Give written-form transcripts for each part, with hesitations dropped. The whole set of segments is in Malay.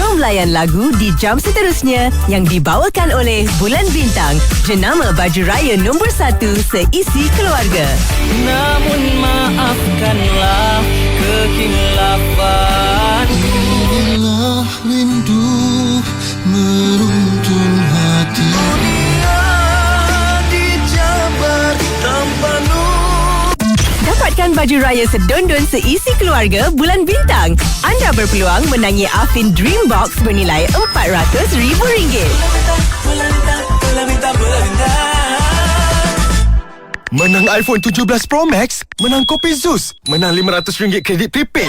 Jom layan lagu di jam seterusnya yang dibawakan oleh Bulan Bintang, jenama baju raya nombor 1 seisi keluarga. Namun maafkanlah kekhilafan. Bila rindu meruntun hati, dunia dijabar tanpa nur. Dapatkan baju raya sedondon seisi keluarga Bulan Bintang. Anda berpeluang menangi Affin Dream Box bernilai RM400,000. Menang iPhone 17 Pro Max, menang kopi Zeus, menang RM500 kredit prepaid.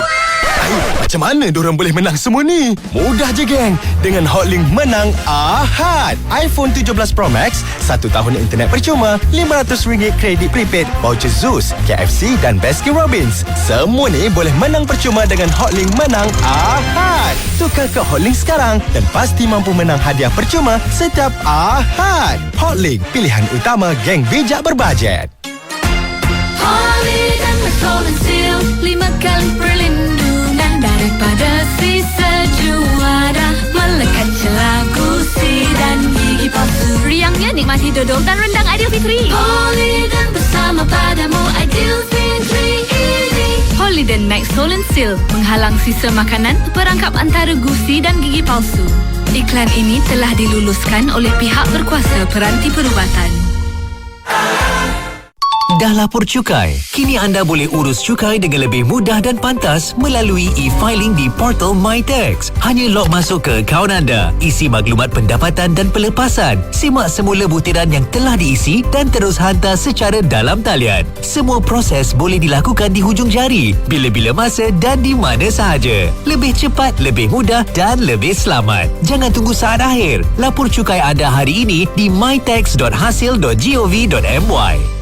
Macam mana diorang boleh menang semua ni? Mudah je geng. Dengan Hotlink Menang Ahad. iPhone 17 Pro Max, 1 tahun internet percuma, RM500 kredit prepaid, voucher Zeus, KFC dan Baskin Robbins. Semua ni boleh menang percuma dengan Hotlink Menang Ahad. Tukar ke Hotlink sekarang dan pasti mampu menang hadiah percuma setiap Ahad. Hotlink, pilihan utama geng bijak berbajet. Holy dan Golden Seal 5 kali perlindungan daripada sisa juara, melekat celah gusi dan gigi palsu. Riangnya nikmati dodol dan rendang Aidilfitri. Holy dan bersama padamu Aidilfitri ini. Holy dan Max Golden Seal menghalang sisa makanan perangkap antara gusi dan gigi palsu. Iklan ini telah diluluskan oleh pihak berkuasa peranti perubatan. Dah lapor cukai? Kini anda boleh urus cukai dengan lebih mudah dan pantas melalui e-filing di portal MyTax. Hanya log masuk ke akaun anda, isi maklumat pendapatan dan pelepasan, simak semula butiran yang telah diisi dan terus hantar secara dalam talian. Semua proses boleh dilakukan di hujung jari, bila-bila masa dan di mana sahaja. Lebih cepat, lebih mudah dan lebih selamat. Jangan tunggu saat akhir. Lapor cukai anda hari ini di mytax.hasil.gov.my.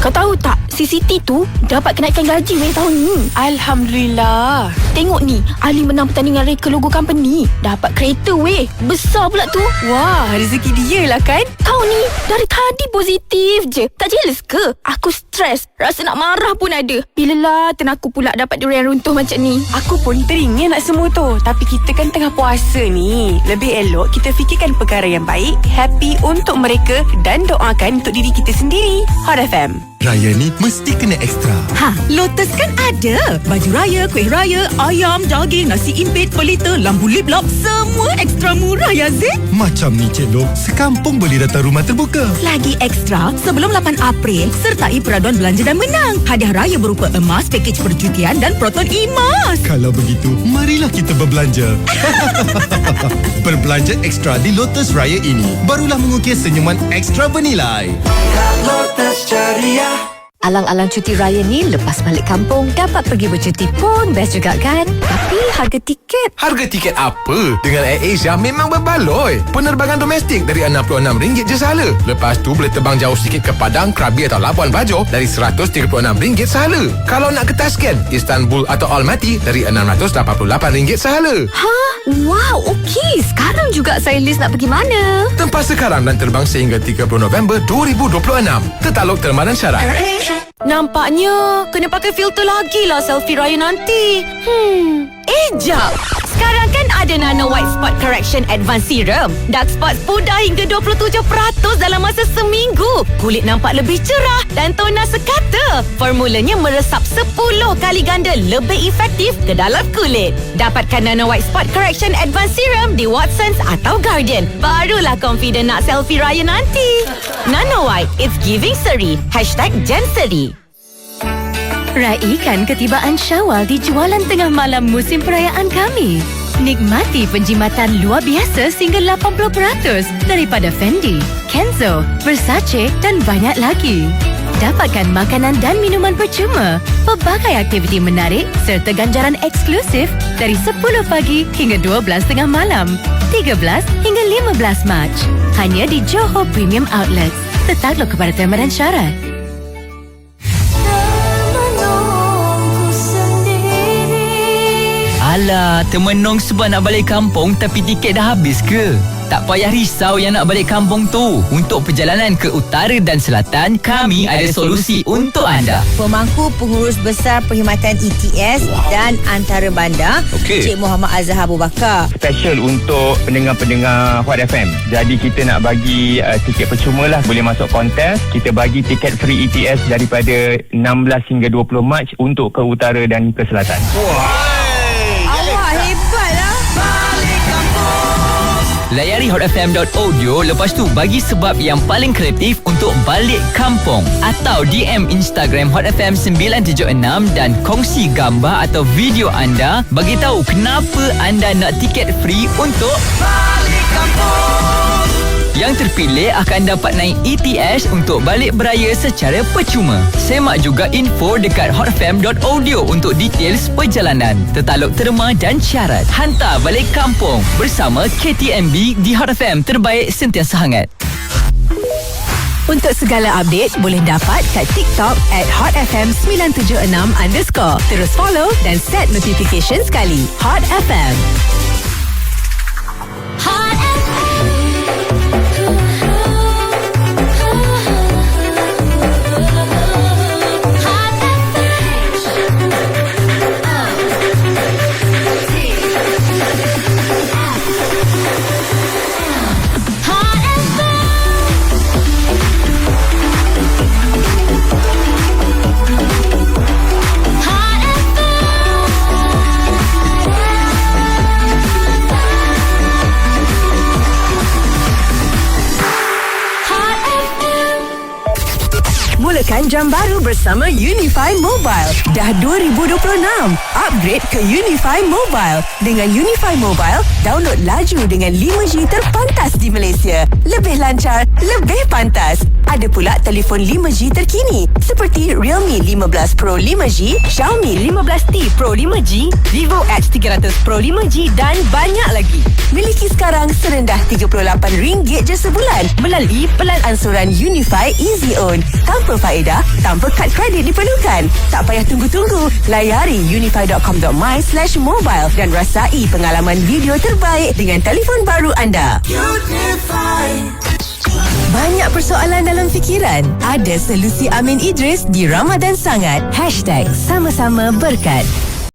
Kau tahu tak, CCT tu dapat kenaikan gaji weh tahun ni. Alhamdulillah. Tengok ni, Ali menang pertandingan reka logo company. Dapat kereta weh. Besar pula tu. Wah, rezeki dia lah kan? Kau ni, dari tadi positif je. Tak jealous ke? Aku stres. Rasa nak marah pun ada. Bilalah aku pula dapat durian runtuh macam ni. Aku pun teringin nak semua tu. Tapi kita kan tengah puasa ni. Lebih elok kita fikirkan perkara yang baik, happy untuk mereka dan doakan untuk diri kita sendiri. Hot FM. Raya ni mesti kena ekstra. Lotus kan ada. Baju raya, kuih raya, ayam, daging, nasi impit, pelita, lampu lip lock, semua ekstra murah ya Zee. Macam ni Cik Lok, sekampung boleh datang rumah terbuka. Lagi ekstra, sebelum 8 April, sertai peraduan belanja dan menang. Hadiah raya berupa emas, pakej percutian dan Proton emas. Kalau begitu, marilah kita berbelanja. Berbelanja ekstra di Lotus Raya ini, barulah mengukir senyuman ekstra bernilai. Lotus Ceria. Alang-alang cuti raya ni, lepas balik kampung dapat pergi bercuti pun best juga kan? Tapi harga tiket... Harga tiket apa? Dengan AirAsia memang berbaloi. Penerbangan domestik dari RM66 je sahaja. Lepas tu boleh terbang jauh sikit ke Padang, Krabi atau Labuan Bajo dari RM136 sahaja. Kalau nak ke Tashkent, Istanbul atau Almaty dari RM688 sahaja. Wow, okey. Sekarang juga saya list nak pergi mana. Tempas sekarang dan terbang sehingga 30 November 2026. Tertaluk terma dan syarat. Nampaknya kena pakai filter lagi lah selfie raya nanti. Jap. Sekarang kan ada Nano White Spot Correction Advanced Serum. Dark spots pudar hingga 27% dalam masa seminggu. Kulit nampak lebih cerah dan toner sekata. Formulanya meresap 10 kali ganda lebih efektif ke dalam kulit. Dapatkan Nano White Spot Correction Advanced Serum di Watsons atau Guardian. Barulah confident nak selfie raya nanti. Nano White, it's giving seri. #GenSeri. Raikan ketibaan Syawal di jualan tengah malam musim perayaan kami. Nikmati penjimatan luar biasa sehingga 80% daripada Fendi, Kenzo, Versace dan banyak lagi. Dapatkan makanan dan minuman percuma, pelbagai aktiviti menarik serta ganjaran eksklusif dari 10 pagi hingga 12 tengah malam, 13 hingga 15 Mac. Hanya di Johor Premium Outlets. Tetakluk kepada terma dan syarat. Alah, termenung sebab nak balik kampung tapi tiket dah habis ke? Tak payah risau yang nak balik kampung tu. Untuk perjalanan ke utara dan selatan, kami ada solusi untuk anda. Pemangku Pengurus Besar Perkhidmatan ETS dan Antara Bandar, Cik Muhammad Azhar Abu Bakar. Special untuk pendengar-pendengar Hot FM. Jadi kita nak bagi tiket percuma lah. Boleh masuk kontes. Kita bagi tiket free ETS daripada 16 hingga 20 Mac untuk ke utara dan ke selatan. Awak hebat lah. Layari hotfm.audio, lepas tu bagi sebab yang paling kreatif untuk balik kampung. Atau DM Instagram Hot FM 976 dan kongsi gambar atau video anda. Bagi tahu kenapa anda nak tiket free untuk balik kampung. Yang terpilih akan dapat naik ETS untuk balik beraya secara percuma. Semak juga info dekat hotfm.audio untuk details perjalanan, tetakluk terma dan syarat. Hantar balik kampung bersama KTMB di Hot FM, terbaik sentiasa hangat. Untuk segala update boleh dapat kat TikTok @hotfm976_. Terus follow dan set notification sekali. Hot FM. Hot FM. Mulakan jam baru bersama Unify Mobile. Dah 2026. Upgrade ke Unify Mobile. Dengan Unify Mobile, download laju dengan 5G terpantas di Malaysia. Lebih lancar, lebih pantas. Ada pula telefon 5G terkini seperti Realme 15 Pro 5G, Xiaomi 15T Pro 5G, Vivo X300 Pro 5G dan banyak lagi. Miliki sekarang serendah RM38 je sebulan melalui pelan ansuran Unify Easy Own. Tanpa faedah, tanpa kad kredit diperlukan. Tak payah tunggu-tunggu. Layari unify.com.my/mobile dan rasai pengalaman video terbaik dengan telefon baru anda. Unify. Banyak persoalan dalam fikiran? Ada solusi Amin Idris di Ramadan Sangat. #Sama-sama Berkat.